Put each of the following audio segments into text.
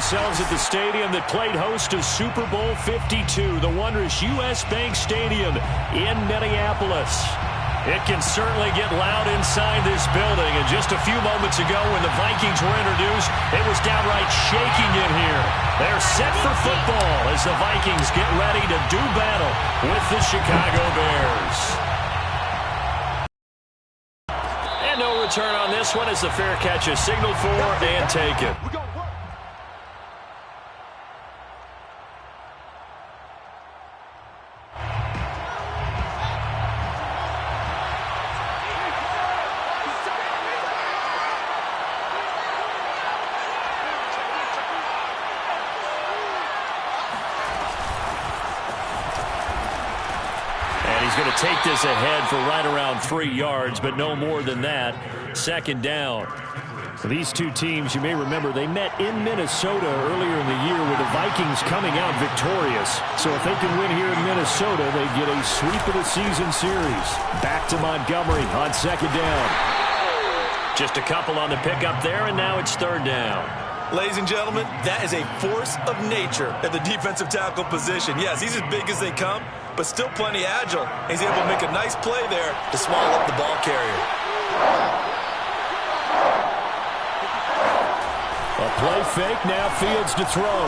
ourselves at the stadium that played host to Super Bowl 52, the wondrous U.S. Bank Stadium in Minneapolis. It can certainly get loud inside this building, and just a few moments ago when the Vikings were introduced, it was downright shaking in here. They're set for football as the Vikings get ready to do battle with the Chicago Bears. And no return on this one as the fair catch is signaled for and taken. He's going to take this ahead for right around 3 yards, but no more than that. Second down. These two teams, you may remember, they met in Minnesota earlier in the year with the Vikings coming out victorious. So if they can win here in Minnesota, they get a sweep of the season series. Back to Montgomery on second down. Just a couple on the pickup there, and now it's third down. Ladies and gentlemen, that is a force of nature at the defensive tackle position. Yes, he's as big as they come, but still plenty agile. He's able to make a nice play there to swallow up the ball carrier. A play fake, now Fields to throw.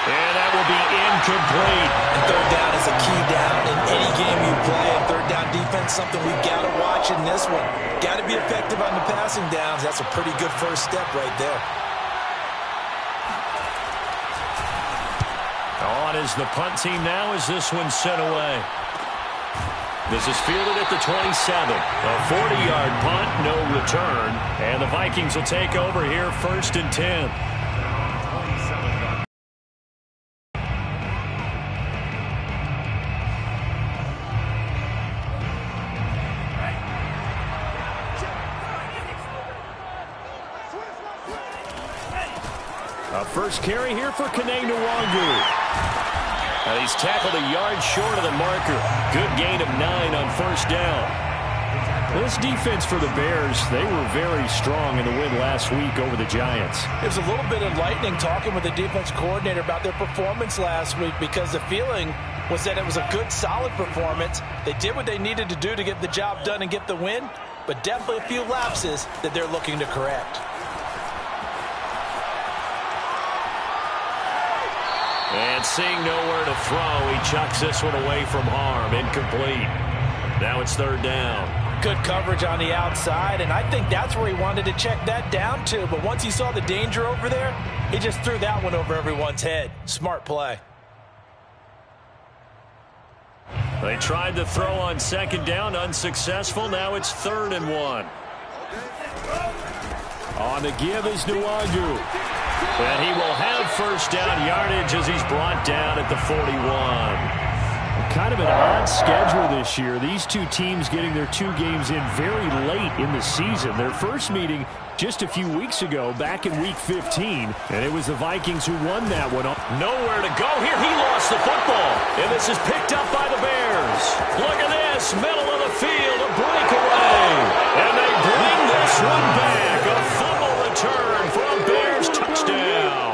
And that will be incomplete. And third down is a key down in any game you play. And third down defense, something we've got to watch in this one. Got to be effective on the passing downs. That's a pretty good first step right there. On is the punt team now as this one's sent away. This is fielded at the 27. A 40-yard punt, no return. And the Vikings will take over here first and 10. A first carry here for Kene Nwangu. He's tackled a yard short of the marker. Good gain of 9 on first down. This defense for the Bears, they were very strong in the win last week over the Giants. It was a little bit enlightening talking with the defense coordinator about their performance last week because the feeling was that it was a good, solid performance. They did what they needed to do to get the job done and get the win, but definitely a few lapses that they're looking to correct. And seeing nowhere to throw, he chucks this one away from harm. Incomplete. Now it's third down. Good coverage on the outside, and I think that's where he wanted to check that down to. But once he saw the danger over there, he just threw that one over everyone's head. Smart play. They tried to throw on second down, unsuccessful. Now it's 3rd and 1. On the give is Nwangu. And he will have first down yardage as he's brought down at the 41. Kind of an odd schedule this year. These two teams getting their 2 games in very late in the season. Their first meeting just a few weeks ago, back in Week 15. And it was the Vikings who won that one. Nowhere to go here. He lost the football. And this is picked up by the Bears. Look at this. Middle of the field. A breakaway. And they bring this one back. A fumble return for a Bears touchdown.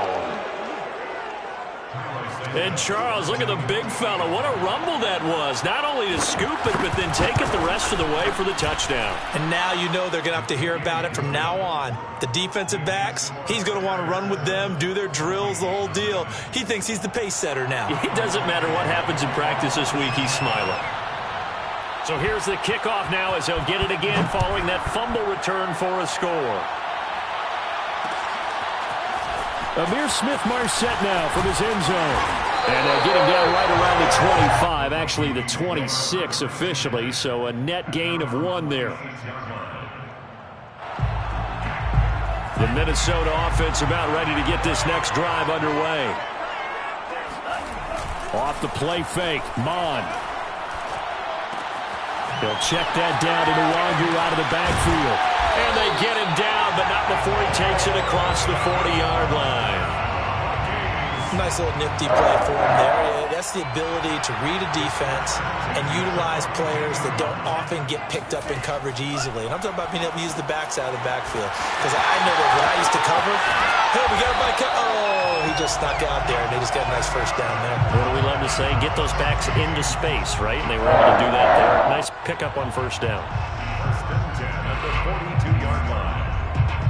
And Charles, look at the big fella. What a rumble that was. Not only to scoop it, but then take it the rest of the way for the touchdown. And now you know they're going to have to hear about it from now on. The defensive backs, he's going to want to run with them, do their drills, the whole deal. He thinks he's the pace setter now. It doesn't matter what happens in practice this week, he's smiling. So here's the kickoff now as he'll get it again following that fumble return for a score. Ihmir Smith-Marsette now from his end zone. And they get him down right around the 25, actually the 26 officially, so a net gain of 1 there. The Minnesota offense about ready to get this next drive underway. Off the play fake, Mon. He'll check that down to Nwangu out of the backfield. And they get him down, but not before he takes it across the 40-yard line. nice little nifty play for him there. That's the ability to read a defense and utilize players that don't often get picked up in coverage easily. And I'm talking about being able to use the backside of the backfield. Because I know that when I used to cover, hey, we got everybody oh, he just snuck out there, and they just got a nice first down there. What do we love to say? Get those backs into space, right? And they were able to do that there. Nice pickup on first down. First and 10 at the 42-yard line.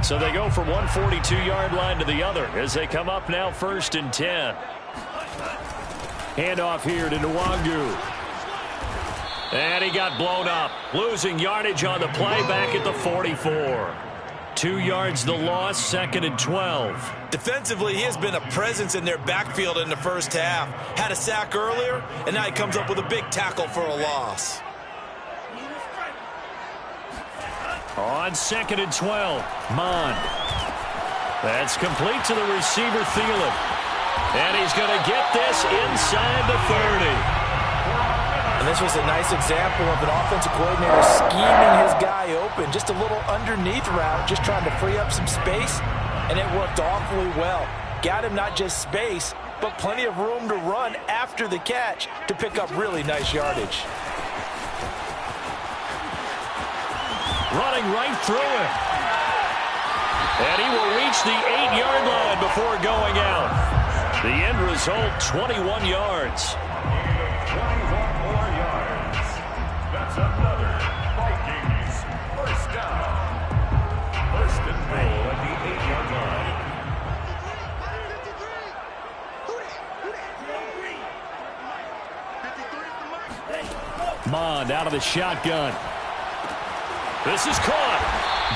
So they go from one 42-yard line to the other as they come up now 1st and 10. Handoff here to Nwangu. And he got blown up. Losing yardage on the play back at the 44. 2 yards the loss, 2nd and 12. Defensively, he has been a presence in their backfield in the first half. Had a sack earlier, and now he comes up with a big tackle for a loss. On 2nd and 12, Mond. That's complete to the receiver, Thielen. And he's going to get this inside the 30. And this was a nice example of an offensive coordinator scheming his guy open. Just a little underneath route, just trying to free up some space, and it worked awfully well. Got him not just space, but plenty of room to run after the catch to pick up really nice yardage. Running right through it. And he will reach the 8-yard line before going out. The end result, 21 yards. 21 more yards. That's another Vikings first down. First and goal at the 8-yard line. Mond out of the shotgun. This is caught.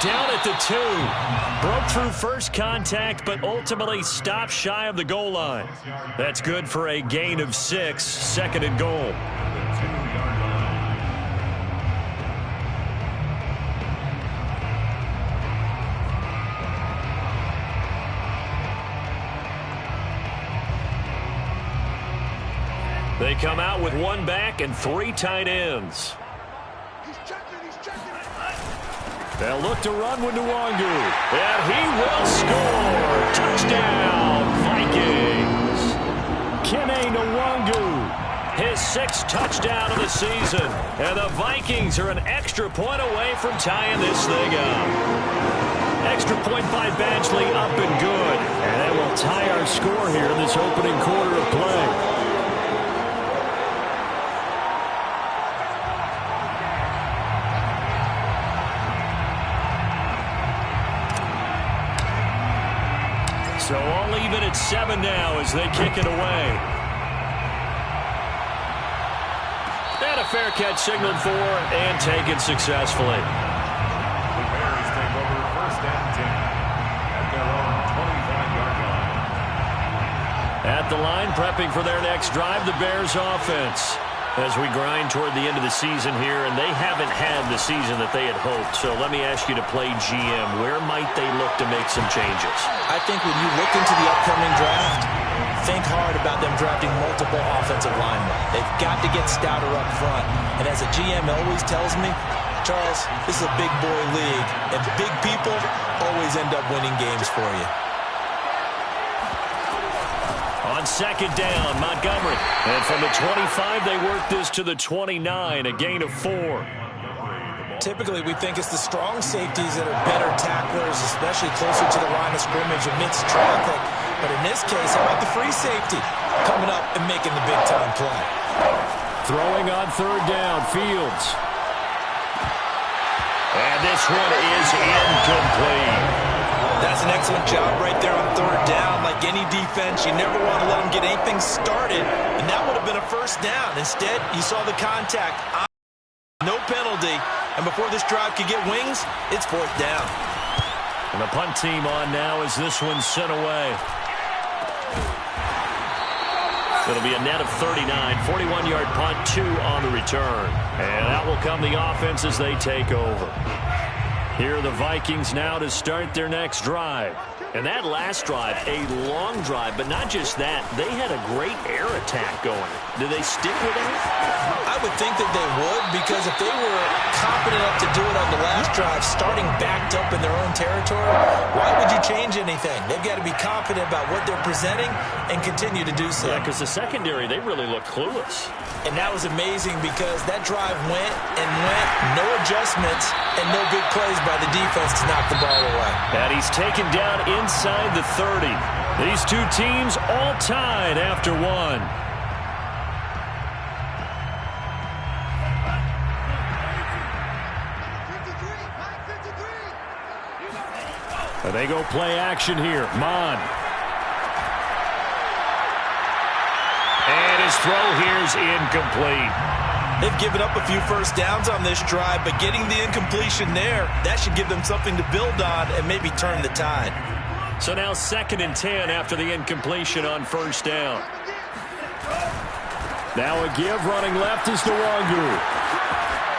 Down at the 2. Broke through first contact, but ultimately stopped shy of the goal line. That's good for a gain of 6, 2nd and goal. They come out with 1 back and 3 tight ends. They'll look to run with Nwangu. And he will score. Touchdown, Vikings. Kene Nwangu, his 6th touchdown of the season. And the Vikings are an extra point away from tying this thing up. Extra point by Badgley, up and good. And that will tie our score here in this opening quarter of play. So all even at 7 now as they kick it away. And a fair catch signaled for and taken successfully. The Bears take over first and 10 at their own 25-yard line. At the line, prepping for their next drive, the Bears offense. As we grind toward the end of the season here, and they haven't had the season that they had hoped. So let me ask you to play GM. Where might they look to make some changes? I think when you look into the upcoming draft, think hard about them drafting multiple offensive linemen. They've got to get stouter up front. And as a GM always tells me, Charles, this is a big boy league, and big people always end up winning games for you. On 2nd down, Montgomery. And from the 25, they work this to the 29, a gain of 4. Typically, we think it's the strong safeties that are better tacklers, especially closer to the line of scrimmage amidst traffic. But in this case, how about the free safety coming up and making the big-time play? Throwing on 3rd down, Fields. And this one is incomplete. That's an excellent job right there on 3rd down. Like any defense, you never want to let them get anything started, and that would have been a first down. Instead, you saw the contact. No penalty, and before this drive could get wings, it's 4th down. And the punt team on now as this one's sent away. It'll be a net of 39, 41-yard punt, 2 on the return. And out will come the offense as they take over. Here are the Vikings now to start their next drive. And that last drive, a long drive, but not just that. They had a great air attack going. Do they stick with it? I would think that they would, because if they were confident enough to do it on the last drive, starting backed up in their own territory, why would you change anything? They've got to be confident about what they're presenting and continue to do so. Yeah, because the secondary, they really looked clueless. And that was amazing because that drive went and went, no adjustments, and no big plays by the defense to knock the ball away. And he's taken down inside the 30. These two teams all tied after one. And they go play action here. Mon. And his throw here's incomplete. They've given up a few first downs on this drive, but getting the incompletion there, that should give them something to build on and maybe turn the tide. So now 2nd and 10 after the incompletion on first down. Now a give running left is Nwangu.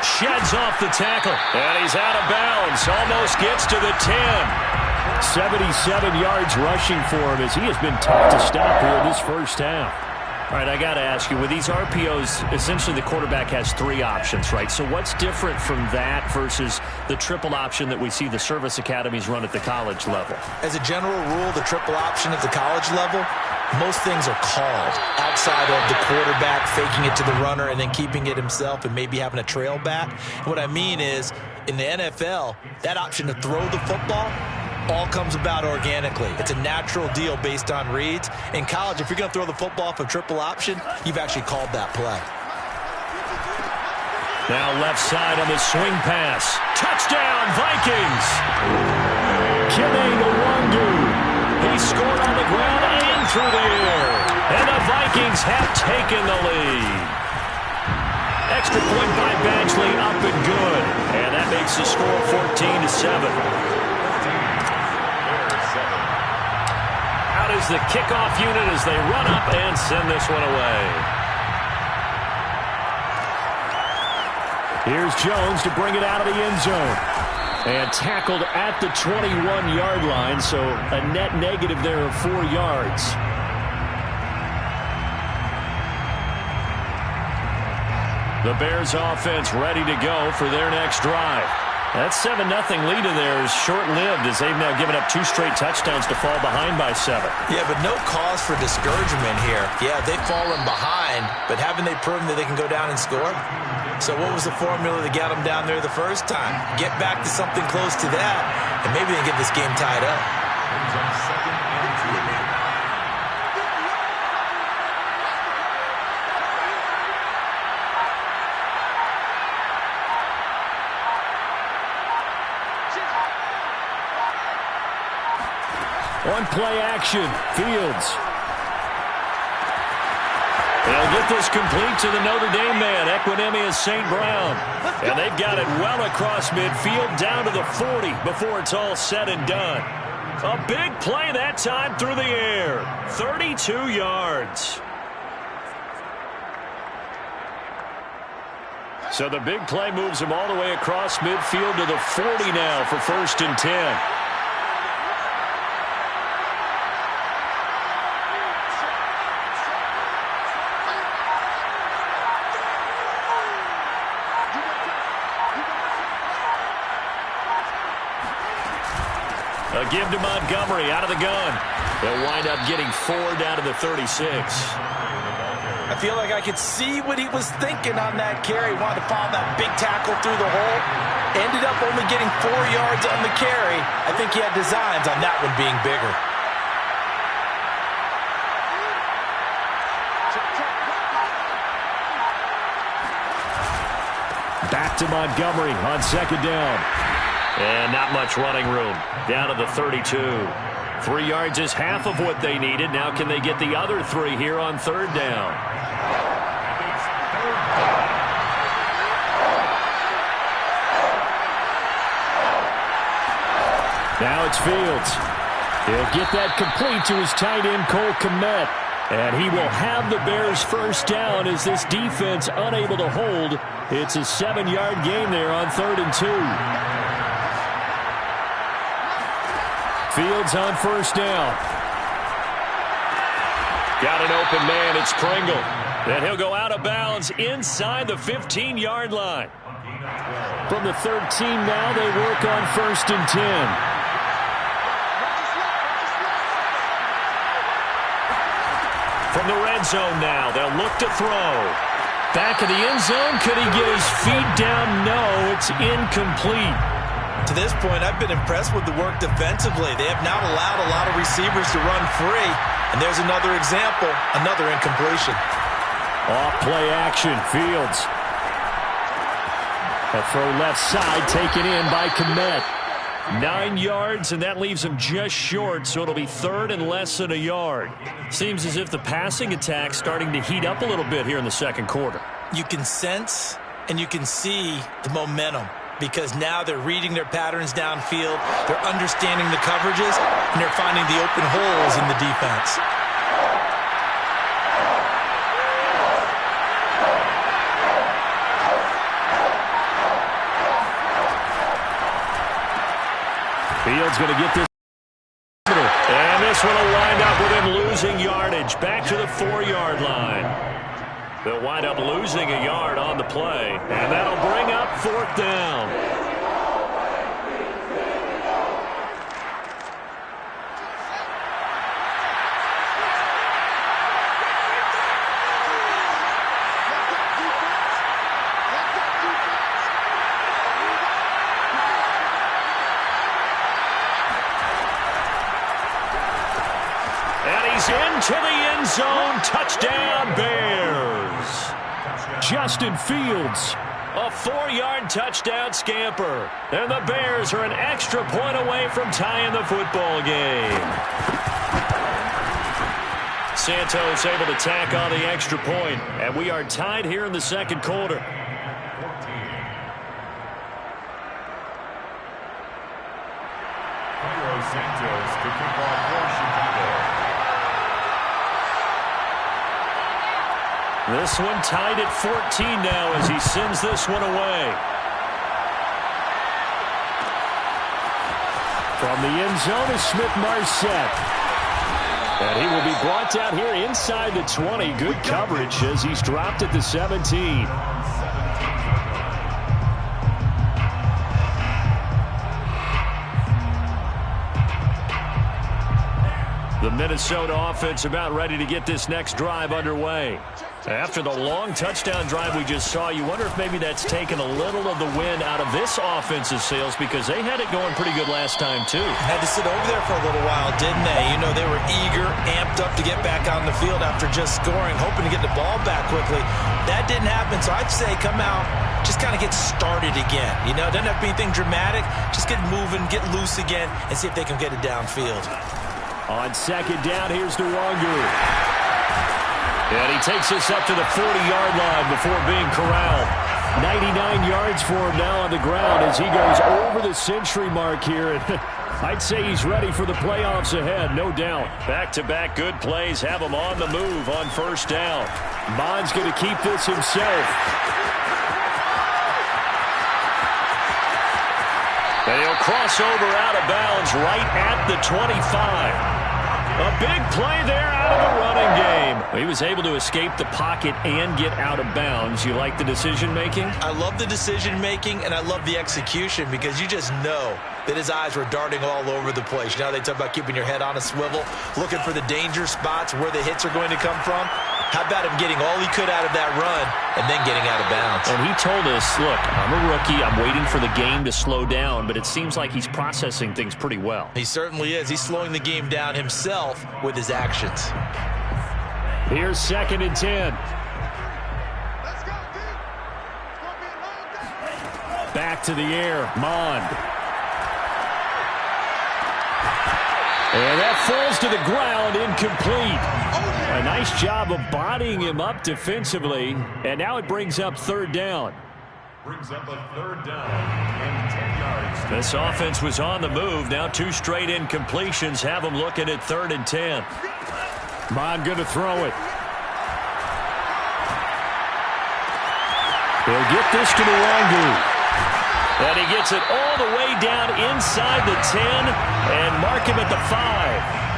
Sheds off the tackle, and he's out of bounds. Almost gets to the 10. 77 yards rushing for him as he has been tough to stop here in this first half. All right, I got to ask you, with these RPOs, essentially the quarterback has 3 options, right? So what's different from that versus the triple option that we see the service academies run at the college level? As a general rule, the triple option at the college level, most things are called outside of the quarterback faking it to the runner and then keeping it himself and maybe having a trail back. What I mean is, in the NFL, that option to throw the football all comes about organically. It's a natural deal based on reads. In college, if you're going to throw the football for triple option, you've actually called that play. Now left side on the swing pass. Touchdown, Vikings! Kene Nwangu. He scored on the ground and through the air. And the Vikings have taken the lead. Extra point by Badgley, up and good. And that makes the score 14-7. Out is the kickoff unit as they run up and send this one away. Here's Jones to bring it out of the end zone. And tackled at the 21-yard line, so a net negative there of 4 yards. The Bears offense ready to go for their next drive. That 7-0 lead of theirs is short-lived as they've now given up 2 straight touchdowns to fall behind by 7. Yeah, but no cause for discouragement here. Yeah, they've fallen behind, but haven't they proven that they can go down and score? So what was the formula that got them down there the first time? Get back to something close to that, and maybe they can get this game tied up. On play action, Fields. They'll get this complete to the Notre Dame man, Equanimeous St. Brown. And they've got it well across midfield, down to the 40 before it's all said and done. A big play that time through the air. 32 yards. So the big play moves him all the way across midfield to the 40 now for 1st and 10. A give to Montgomery out of the gun. They'll wind up getting 4 down to the 36. I feel like I could see what he was thinking on that carry. Wanted to follow that big tackle through the hole. Ended up only getting 4 yards on the carry. I think he had designs on that one being bigger. Back to Montgomery on 2nd down. And not much running room. Down to the 32. 3 yards is half of what they needed. Now can they get the other 3 here on 3rd down? Now it's Fields. He'll get that complete to his tight end, Cole Kmet. And he will have the Bears' first down as this defense unable to hold. It's a 7-yard gain there on 3rd and 2. Fields on first down. Got an open man. It's Pringle. And he'll go out of bounds inside the 15-yard line. From the 13 now, they work on 1st and 10. From the red zone now, they'll look to throw. Back of the end zone, could he get his feet down? No, it's incomplete. To this point, I've been impressed with the work defensively. They have not allowed a lot of receivers to run free. And there's another example, another incompletion. Off play action, Fields. A throw left side taken in by Kmet. 9 yards, and that leaves him just short, so it'll be 3rd and less than a yard. Seems as if the passing attack's starting to heat up a little bit here in the second quarter. You can sense and you can see the momentum because now they're reading their patterns downfield, they're understanding the coverages, and they're finding the open holes in the defense. Fields going to get this. And this one will wind up with him losing yardage. Back to the 4-yard line. They'll wind up losing a yard on the play. And that'll bring up 4th down. Into the end zone. Touchdown, Bears. Justin Fields. A 4-yard touchdown scamper. And the Bears are an extra point away from tying the football game. Santos able to tack on the extra point. And we are tied here in the second quarter. Santos to kick off for Chicago. This one tied at 14 now as he sends this one away. From the end zone is Smith-Marsette. And he will be brought down here inside the 20. Good coverage as he's dropped at the 17. The Minnesota offense about ready to get this next drive underway. After the long touchdown drive we just saw, you wonder if maybe that's taken a little of the wind out of this offense's sails because they had it going pretty good last time, too. Had to sit over there for a little while, didn't they? You know, they were eager, amped up to get back on the field after just scoring, hoping to get the ball back quickly. That didn't happen, so I'd say come out, just kind of get started again. You know, it doesn't have to be anything dramatic. Just get moving, get loose again, and see if they can get it downfield. On second down, here's Nwangu. And he takes us up to the 40-yard line before being corralled. 99 yards for him now on the ground as he goes over the century mark here. And I'd say he's ready for the playoffs ahead, no doubt. Back-to-back good plays have him on the move on first down. Bond's going to keep this himself. And he'll cross over out of bounds right at the 25. A big play there out of the running game. He was able to escape the pocket and get out of bounds. You like the decision-making? I love the decision-making, and I love the execution because you just know that his eyes were darting all over the place. You know, they talk about keeping your head on a swivel, looking for the danger spots where the hits are going to come from. How about him getting all he could out of that run and then getting out of bounds? And he told us, look, I'm a rookie. I'm waiting for the game to slow down, but it seems like he's processing things pretty well. He certainly is. He's slowing the game down himself with his actions. Here's 2nd and 10. Back to the air, Mond. And that falls to the ground, incomplete. A nice job of bodying him up defensively. And now it brings up 3rd down. Brings up a 3rd down and 10 yards. This offense was on the move. Now 2 straight incompletions have them looking at 3rd and 10. Mond going to throw it. He'll get this to Nwangu. And he gets it all the way down inside the 10. And Mark mark him at the 5.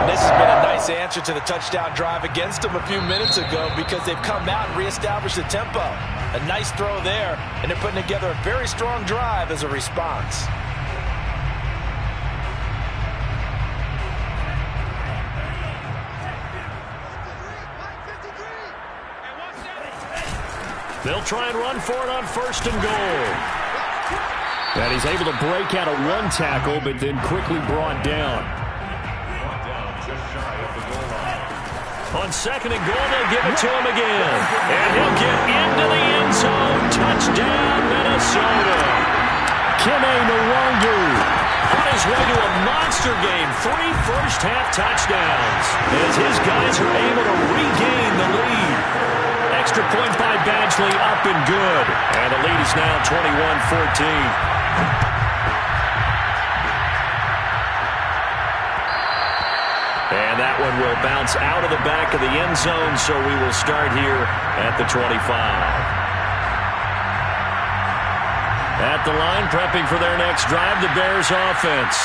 And this has been a nice answer to the touchdown drive against them a few minutes ago because they've come out and reestablished the tempo. A nice throw there, and they're putting together a very strong drive as a response. They'll try and run for it on 1st and goal. And he's able to break out of one tackle, but then quickly brought down. On 2nd and goal, they'll give it to him again. And he'll get into the end zone. Touchdown, Minnesota. Kene Nwangu on his way to a monster game. 3 first-half touchdowns as his guys are able to regain the lead. Extra point by Badgley, up and good. And the lead is now 21-14. And that one will bounce out of the back of the end zone, so we will start here at the 25. At the line, prepping for their next drive, the Bears offense.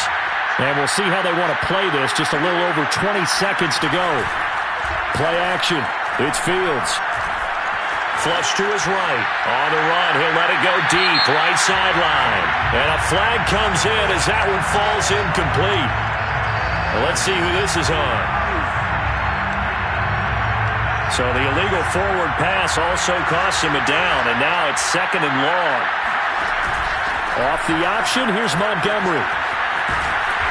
And we'll see how they want to play this. Just a little over 20 seconds to go. Play action. It's Fields. Flush to his right. On the run, he'll let it go deep. Right sideline. And a flag comes in as that one falls incomplete. Well, let's see who this is on. So the illegal forward pass also costs him a down, and now it's 2nd and long. Off the option, here's Montgomery.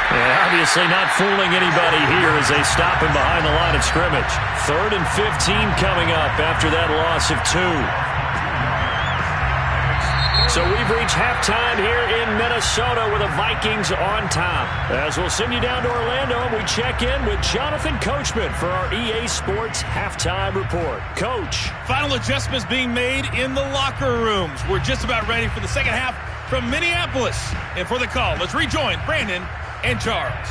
And obviously not fooling anybody here as they stop him behind the line of scrimmage. 3rd and 15 coming up after that loss of 2. So we've reached halftime here in Minnesota with the Vikings on top. As we'll send you down to Orlando, and we check in with Jonathan Coachman for our EA Sports Halftime Report. Coach. Final adjustments being made in the locker rooms. We're just about ready for the second half from Minneapolis. And for the call, let's rejoin Brandon and Charles.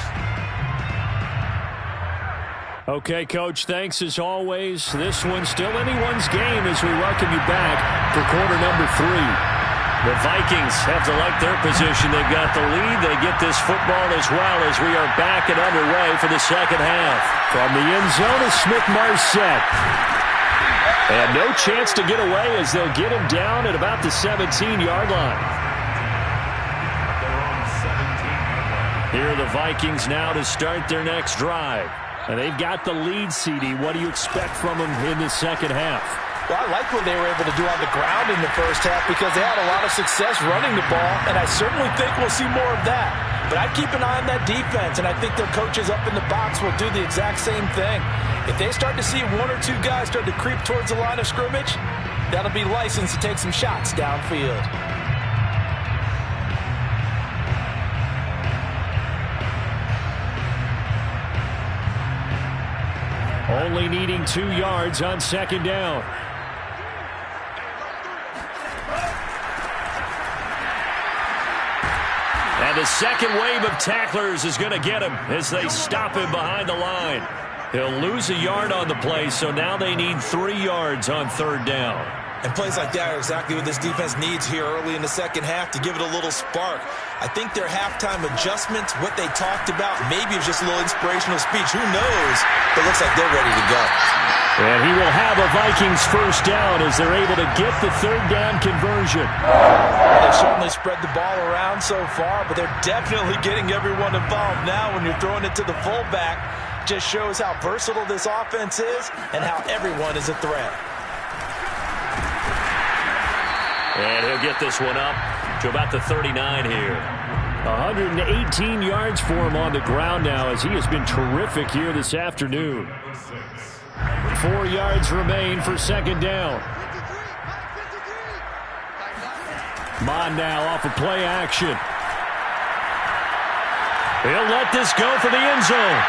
Okay, Coach, thanks as always. This one's still anyone's game as we welcome you back for quarter number 3. The Vikings have to like their position. They've got the lead. They get this football as well as we are back and underway for the second half. From the end zone is Smith-Marset. And no chance to get away as they'll get him down at about the 17-yard line. Here are the Vikings now to start their next drive. And they've got the lead, CD. What do you expect from them in the second half? Well, I like what they were able to do on the ground in the first half because they had a lot of success running the ball, and I certainly think we'll see more of that. But I'd keep an eye on that defense, and I think their coaches up in the box will do the exact same thing. If they start to see 1 or 2 guys start to creep towards the line of scrimmage, that'll be licensed to take some shots downfield. Only needing 2 yards on 2nd down. And the second wave of tacklers is going to get him as they stop him behind the line. He'll lose a yard on the play, so now they need 3 yards on 3rd down. And plays like that are exactly what this defense needs here early in the second half to give it a little spark. I think their halftime adjustments, what they talked about, maybe it's just a little inspirational speech. Who knows? But it looks like they're ready to go. And he will have a Vikings first down as they're able to get the 3rd down conversion. They've certainly spread the ball around so far, but they're definitely getting everyone involved now when you're throwing it to the fullback. Just shows how versatile this offense is and how everyone is a threat. And he'll get this one up to about the 39 here. 118 yards for him on the ground now as he has been terrific here this afternoon. 4 yards remain for 2nd down. Mond now off of play action. He'll let this go for the end zone.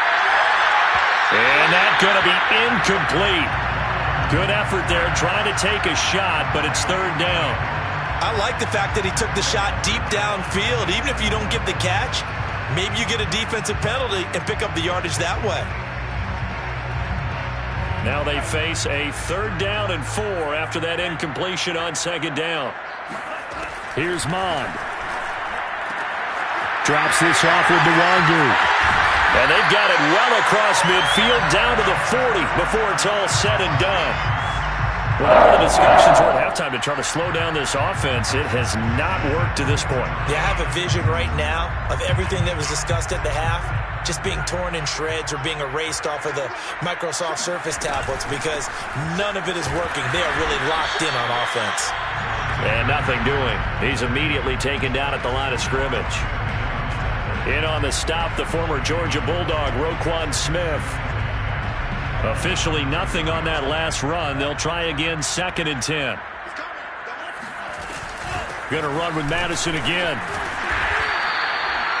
And that's going to be incomplete. Good effort there trying to take a shot, but it's 3rd down. I like the fact that he took the shot deep downfield. Even if you don't get the catch, maybe you get a defensive penalty and pick up the yardage that way. Now they face a 3rd down and 4 after that incompletion on 2nd down. Here's Mond. Drops this off with Nwangu. And they've got it well across midfield, down to the 40 before it's all said and done. Whatever the discussions were at halftime to try to slow down this offense, it has not worked to this point. Yeah, I have a vision right now of everything that was discussed at the half just being torn in shreds or being erased off of the Microsoft Surface tablets because none of it is working. They are really locked in on offense. And nothing doing. He's immediately taken down at the line of scrimmage. In on the stop, the former Georgia Bulldog, Roquan Smith. Officially nothing on that last run. They'll try again, 2nd and 10. Going to run with Madison again.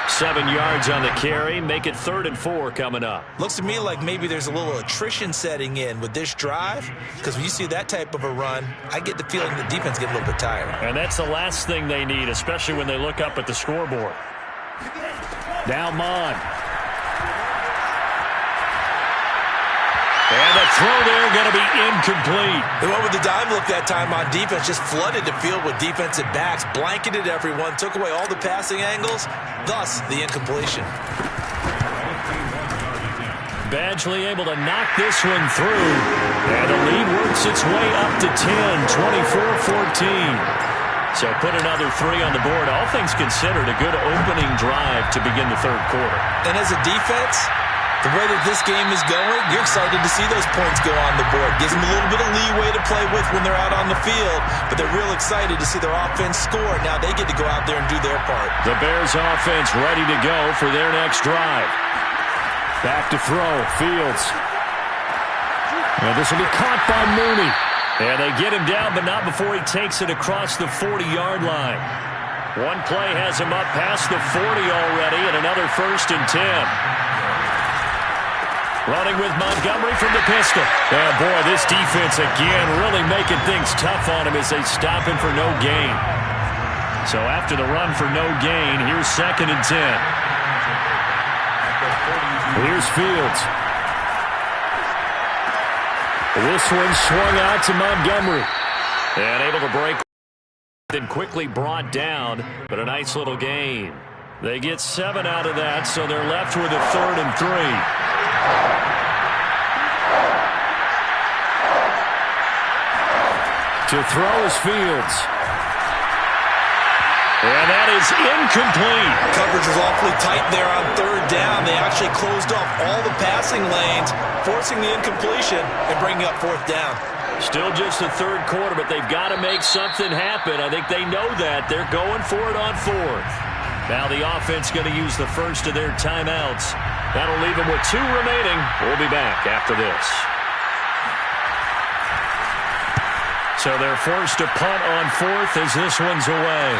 7 yards on the carry. Make it 3rd and 4 coming up. Looks to me like maybe there's a little attrition setting in with this drive, because when you see that type of a run, I get the feeling the defense get a little bit tired. And that's the last thing they need, especially when they look up at the scoreboard. Now Mon. And the throw there going to be incomplete. They went with the dime look that time on defense, just flooded the field with defensive backs, blanketed everyone, took away all the passing angles, thus the incompletion. Badgley able to knock this one through. And the lead works its way up to 10, 24-14. So put another 3 on the board. All things considered, a good opening drive to begin the 3rd quarter. And as a defense, the way that this game is going, you're excited to see those points go on the board. Gives them a little bit of leeway to play with when they're out on the field, but they're real excited to see their offense score. Now they get to go out there and do their part. The Bears offense ready to go for their next drive. Back to throw, Fields. And this will be caught by Mooney. And they get him down, but not before he takes it across the 40-yard line. One play has him up past the 40 already, and another 1st and 10. Running with Montgomery from the pistol. And boy, this defense again really making things tough on him as they stop him for no gain. So after the run for no gain, here's 2nd and 10. Here's Fields. This one swung out to Montgomery. And able to break, then quickly brought down, but a nice little gain. They get 7 out of that, so they're left with a 3rd and 3. To throw is Fields. And that is incomplete. Coverage was awfully tight there on 3rd down. They actually closed off all the passing lanes, forcing the incompletion and bringing up 4th down. Still just the 3rd quarter, but they've got to make something happen. I think they know that. They're going for it on 4th. Now the offense going to use the first of their timeouts. That'll leave them with 2 remaining. We'll be back after this. So they're forced to punt on 4th as this one's away.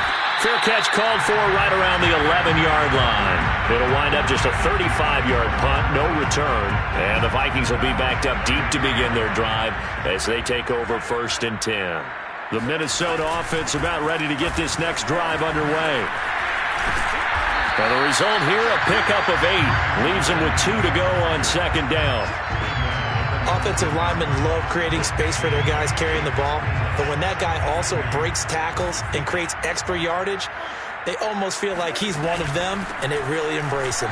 Fair catch called for right around the 11-yard line. It'll wind up just a 35-yard punt, no return. And the Vikings will be backed up deep to begin their drive as they take over 1st and 10. The Minnesota offense about ready to get this next drive underway. And the result here, a pickup of 8. Leaves them with 2 to go on 2nd down. Offensive linemen love creating space for their guys carrying the ball, but when that guy also breaks tackles and creates extra yardage, they almost feel like he's one of them, and they really embrace him.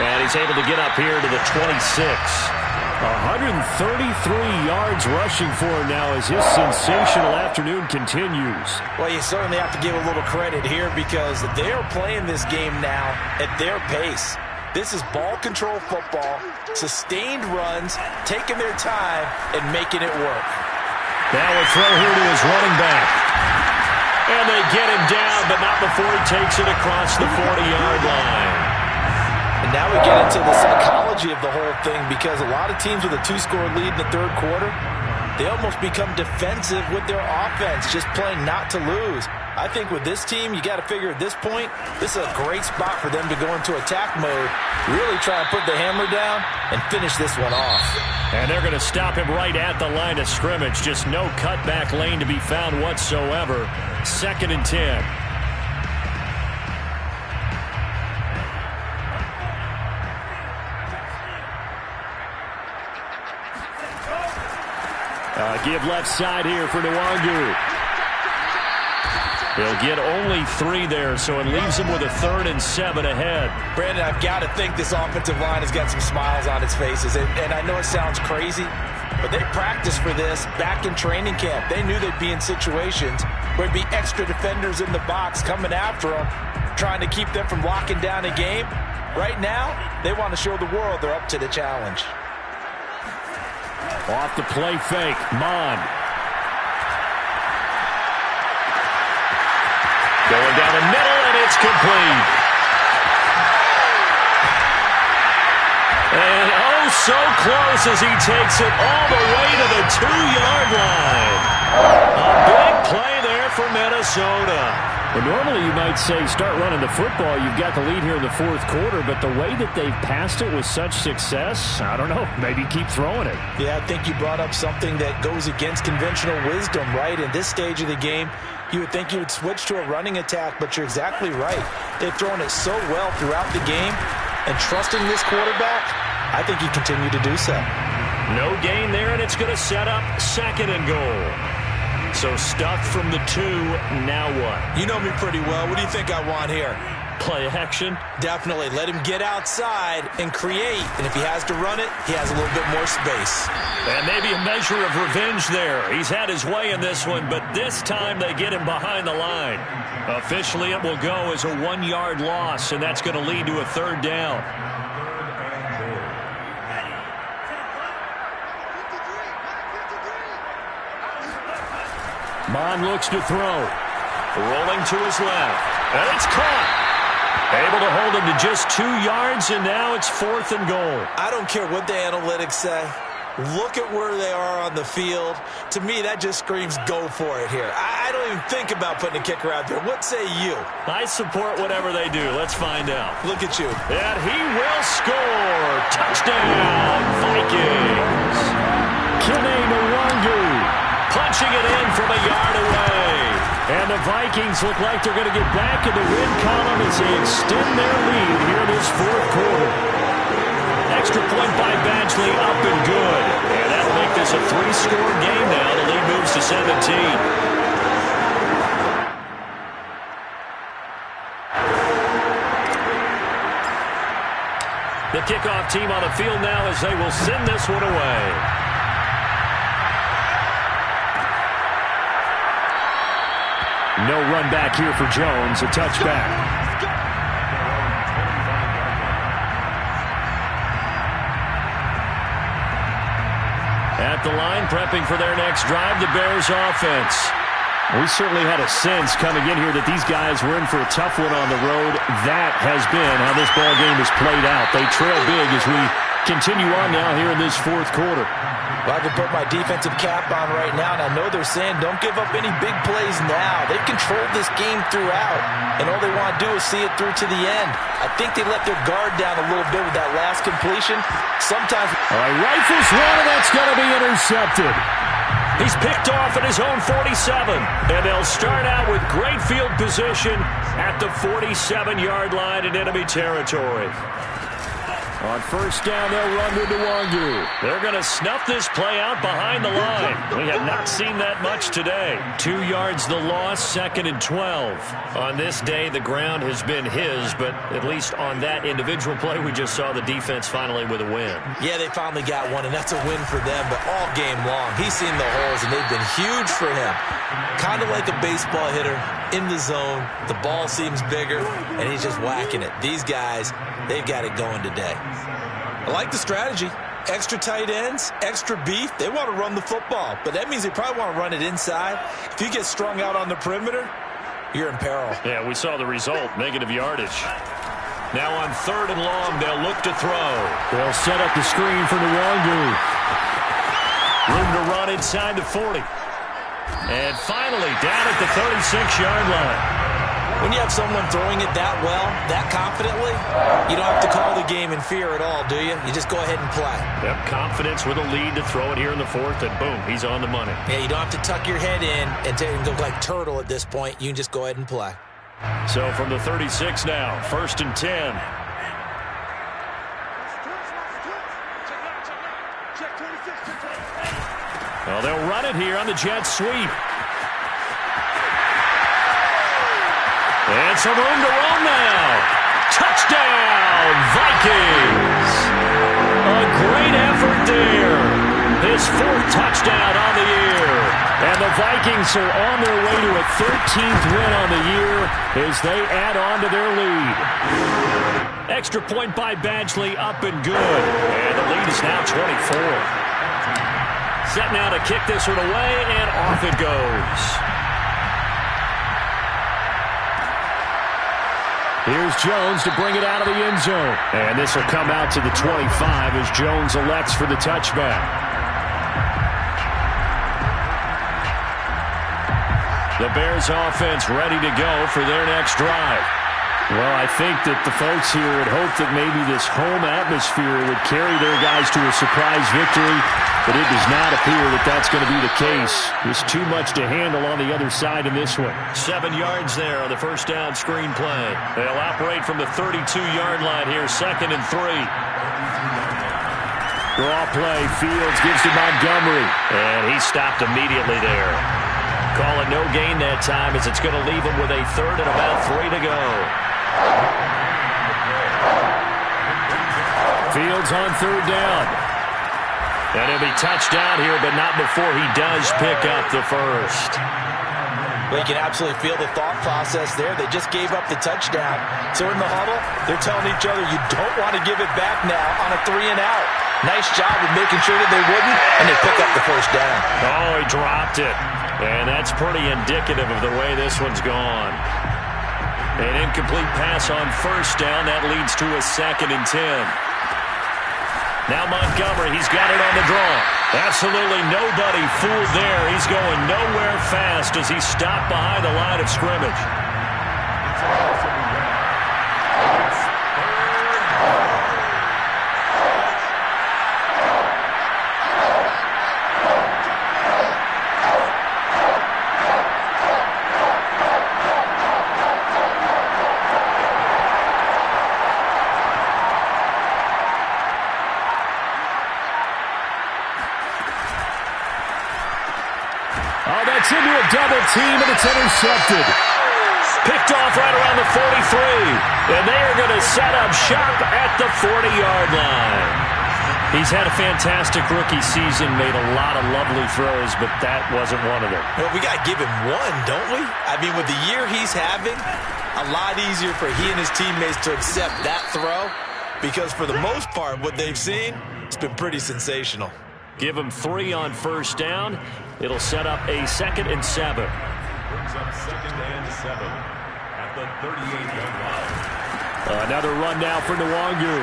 And he's able to get up here to the 26. 133 yards rushing for him now as his sensational afternoon continues. Well, you certainly have to give a little credit here because they're playing this game now at their pace. This is ball control football, sustained runs, taking their time, and making it work. Now a throw here to his running back. And they get him down, but not before he takes it across the 40-yard line. And now we get into the psychology of the whole thing because a lot of teams with a 2-score lead in the 3rd quarter, they almost become defensive with their offense, just playing not to lose. I think with this team, you got to figure at this point, this is a great spot for them to go into attack mode, really try and put the hammer down and finish this one off. And they're going to stop him right at the line of scrimmage. Just no cutback lane to be found whatsoever. 2nd and 10. Give left side here for Nwangu. They'll get only 3 there, so it leaves them with a 3rd and 7 ahead. Brandon, I've got to think this offensive line has got some smiles on its faces. And I know it sounds crazy, but they practiced for this back in training camp. They knew they'd be in situations where there'd be extra defenders in the box coming after them, trying to keep them from locking down a game. Right now, they want to show the world they're up to the challenge. Off the play fake, Mond. Going down the middle, and it's complete. And oh, so close as he takes it all the way to the 2-yard line. A big play there for Minnesota. Well, normally you might say start running the football. You've got the lead here in the 4th quarter, but the way that they've passed it with such success, I don't know, maybe keep throwing it. Yeah, I think you brought up something that goes against conventional wisdom, right? In this stage of the game, you would think you would switch to a running attack, but you're exactly right. They've thrown it so well throughout the game, and trusting this quarterback, I think you continue to do so. No gain there, and it's going to set up 2nd and goal. So stuffed from the 2, now what? You know me pretty well. What do you think I want here? Play action? Definitely. Let him get outside and create. And if he has to run it, he has a little bit more space. And maybe a measure of revenge there. He's had his way in this one, but this time they get him behind the line. Officially, it will go as a 1-yard loss, and that's going to lead to a 3rd down. Mond looks to throw. Rolling to his left. And it's caught. Able to hold him to just 2 yards, and now it's 4th and goal. I don't care what the analytics say. Look at where they are on the field. To me, that just screams go for it here. I don't even think about putting a kicker out there. What say you? I support whatever they do. Let's find out. Look at you. And he will score. Touchdown, Vikings. Kene Nwangu punching it in from a yard away. And the Vikings look like they're going to get back in the win column as they extend their lead here in this 4th quarter. Extra point by Badgley, up and good. And that'll make this a 3-score game now. The lead moves to 17. The kickoff team on the field now as they will send this one away. No run back here for Jones, a touchback. At the line, prepping for their next drive, the Bears offense. We certainly had a sense coming in here that these guys were in for a tough one on the road. That has been how this ball game has played out. They trail big as we continue on now here in this 4th quarter. Well, I can put my defensive cap on right now, and I know they're saying don't give up any big plays now. They've controlled this game throughout, and all they want to do is see it through to the end. I think they let their guard down a little bit with that last completion. Sometimes... All right, rifles one, and that's going to be intercepted. He's picked off at his own 47, and they'll start out with great field position at the 47-yard line in enemy territory. On 1st down, they'll run to Nwangu. They're going to snuff this play out behind the line. We have not seen that much today. 2 yards the loss, 2nd and 12. On this day, the ground has been his, but at least on that individual play, we just saw the defense finally with a win. Yeah, they finally got one, and that's a win for them, but all game long, he's seen the holes, and they've been huge for him. Kind of like a baseball hitter in the zone. The ball seems bigger, and he's just whacking it. These guys, they've got it going today. I like the strategy. Extra tight ends, extra beef. They want to run the football, but that means they probably want to run it inside. If you get strung out on the perimeter, you're in peril. Yeah, we saw the result, negative yardage. Now on 3rd and long, they'll look to throw. They'll set up the screen for Nwangu. Room to run inside the 40. And finally, down at the 36-yard line. When you have someone throwing it that well, that confidently, you don't have to call the game in fear at all, do you? You just go ahead and play. Yep, confidence with a lead to throw it here in the 4th, and boom, he's on the money. Yeah, you don't have to tuck your head in and look like turtle at this point. You can just go ahead and play. So from the 36 now, 1st and 10. Well, they'll run it here on the jet sweep. And some room to roam now. Touchdown, Vikings. A great effort there. His 4th touchdown on the year. And the Vikings are on their way to a 13th win on the year as they add on to their lead. Extra point by Badgley, up and good. And the lead is now 24. Set now to kick this one away, and off it goes. Here's Jones to bring it out of the end zone. And this will come out to the 25 as Jones elects for the touchback. The Bears offense ready to go for their next drive. Well, I think that the folks here had hoped that maybe this home atmosphere would carry their guys to a surprise victory, but it does not appear that that's going to be the case. There's too much to handle on the other side in this one. 7 yards there on the first down screen play. They'll operate from the 32-yard line here, 2nd and 3. Draw play, Fields gives to Montgomery, and he stopped immediately there. Call it no gain that time as it's going to leave him with a 3rd and about 3 to go. Fields on 3rd down. And he'll be touched down here, but not before he does pick up the 1st. Well, you can absolutely feel the thought process there. They just gave up the touchdown. So in the huddle, they're telling each other, you don't want to give it back now on a 3 and out. Nice job of making sure that they wouldn't, and they pick up the 1st down. Oh, he dropped it. And that's pretty indicative of the way this one's gone. An incomplete pass on 1st down. That leads to a 2nd and 10. Now Montgomery, he's got it on the draw. Absolutely nobody fooled there. He's going nowhere fast as he's stopped behind the line of scrimmage. Into a double team, and it's intercepted. Picked off right around the 43. And they are going to set up shop at the 40-yard line. He's had a fantastic rookie season, made a lot of lovely throws, but that wasn't one of them. Well, we got to give him one, don't we? I mean, with the year he's having, a lot easier for he and his teammates to accept that throw because for the most part, what they've seen, it's been pretty sensational. Give him 3 on 1st down. It'll set up a 2nd and 7. Brings up 2nd and 7 at the 38-yard line. Another run now for Nwangu.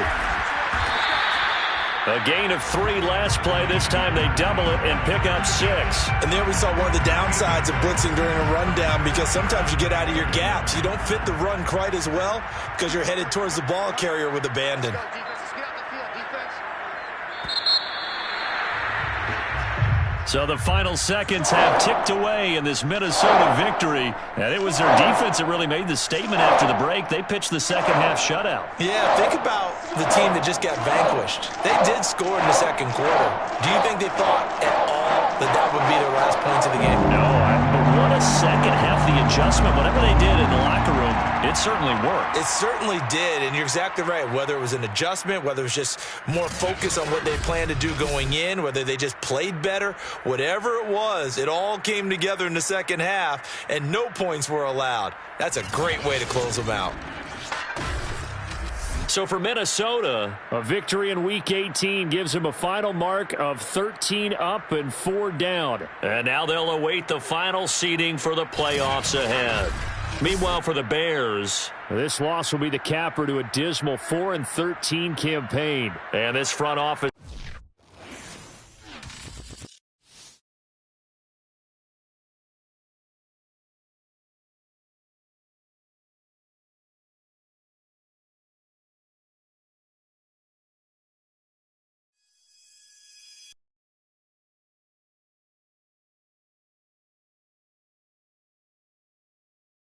A gain of 3 last play. This time they double it and pick up 6. And there we saw one of the downsides of blitzing during a rundown because sometimes you get out of your gaps. You don't fit the run quite as well because you're headed towards the ball carrier with abandon. So the final seconds have ticked away in this Minnesota victory. And it was their defense that really made the statement after the break. They pitched the second half shutout. Yeah, think about the team that just got vanquished. They did score in the 2nd quarter. Do you think they thought at all that that would be their last points of the game? No, but what a second half. The adjustment, whatever they did in the locker room, it certainly worked. It certainly did, and you're exactly right. Whether it was an adjustment, whether it was just more focus on what they planned to do going in, whether they just played better, whatever it was, it all came together in the second half, and no points were allowed. That's a great way to close them out. So for Minnesota, a victory in Week 18 gives them a final mark of 13 up and 4 down. And now they'll await the final seeding for the playoffs ahead. Meanwhile, for the Bears, this loss will be the capper to a dismal 4-13 campaign. And this front office